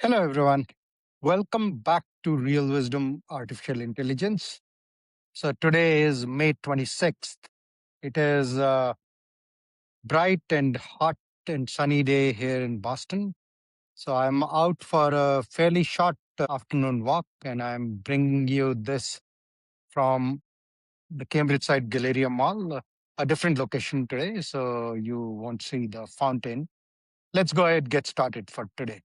Hello, everyone. Welcome back to Real Wisdom Artificial Intelligence. So, today is May 26th. It is a bright and hot and sunny day here in Boston. So, I'm out for a fairly short afternoon walk, and I'm bringing you this from the Cambridge side Galleria Mall, a different location today. So, you won't see the fountain. Let's go ahead and get started for today.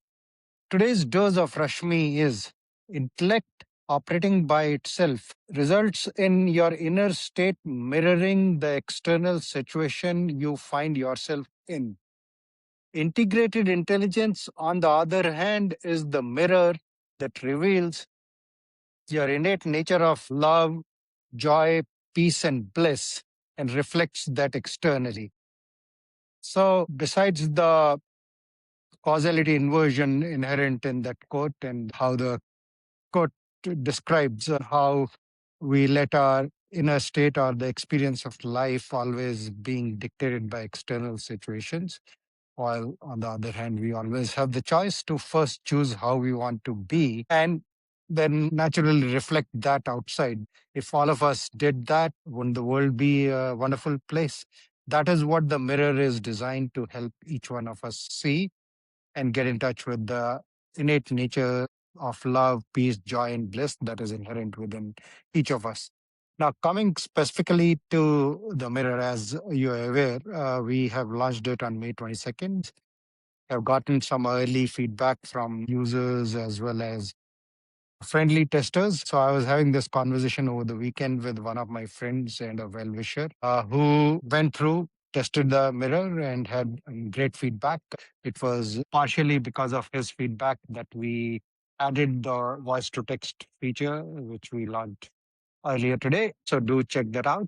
Today's dose of Rashmi is intellect operating by itself results in your inner state mirroring the external situation you find yourself in. Integrated intelligence, on the other hand, is the mirror that reveals your innate nature of love, joy, peace, and bliss and reflects that externally. So, besides the causality inversion inherent in that quote and how the quote describes how we let our inner state or the experience of life always being dictated by external situations, while on the other hand, we always have the choice to first choose how we want to be and then naturally reflect that outside. If all of us did that, wouldn't the world be a wonderful place? That is what the mirror is designed to help each one of us see and get in touch with the innate nature of love, peace, joy, and bliss that is inherent within each of us. Now, coming specifically to the mirror, as you're aware, we have launched it on May 22nd. Have gotten some early feedback from users as well as friendly testers. So I was having this conversation over the weekend with one of my friends and a well-wisher who went through, tested the mirror and had great feedback. It was partially because of his feedback that we added the voice to text feature, which we launched earlier today. So do check that out.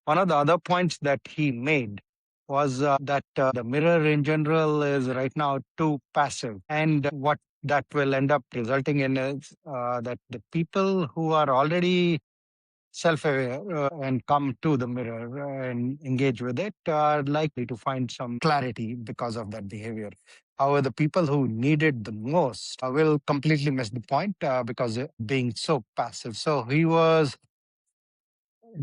One of the other points that he made was that the mirror in general is right now too passive. And what that will end up resulting in is that the people who are already self aware and come to the mirror and engage with it are likely to find some clarity because of that behavior. However, the people who need it the most will completely miss the point because being so passive. So he was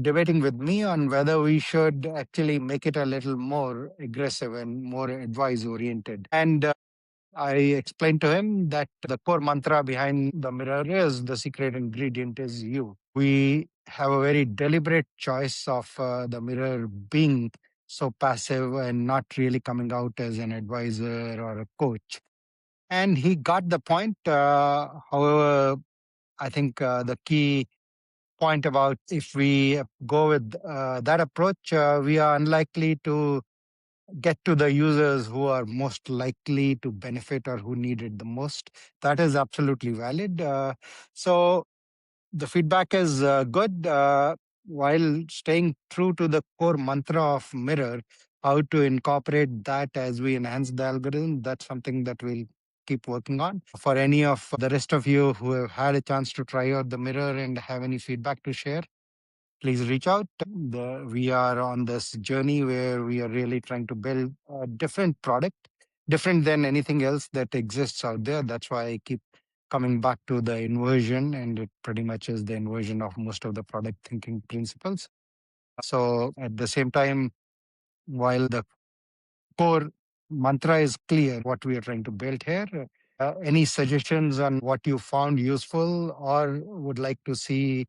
debating with me on whether we should actually make it a little more aggressive and more advice oriented. And I explained to him that the core mantra behind the mirror is the secret ingredient is you. We have a very deliberate choice of the mirror being so passive and not really coming out as an advisor or a coach. And he got the point. However, I think the key point about if we go with that approach, we are unlikely to get to the users who are most likely to benefit or who need it the most. That is absolutely valid. So the feedback is good while staying true to the core mantra of Mirror, how to incorporate that as we enhance the algorithm. That's something that we'll keep working on. For any of the rest of you who have had a chance to try out the Mirror and have any feedback to share, please reach out. We are on this journey where we are really trying to build a different product, different than anything else that exists out there. That's why I keep coming back to the inversion, and it pretty much is the inversion of most of the product thinking principles. So at the same time, while the core mantra is clear, what we are trying to build here, any suggestions on what you found useful or would like to see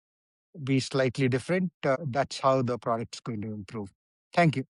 be slightly different, that's how the product's going to improve. Thank you.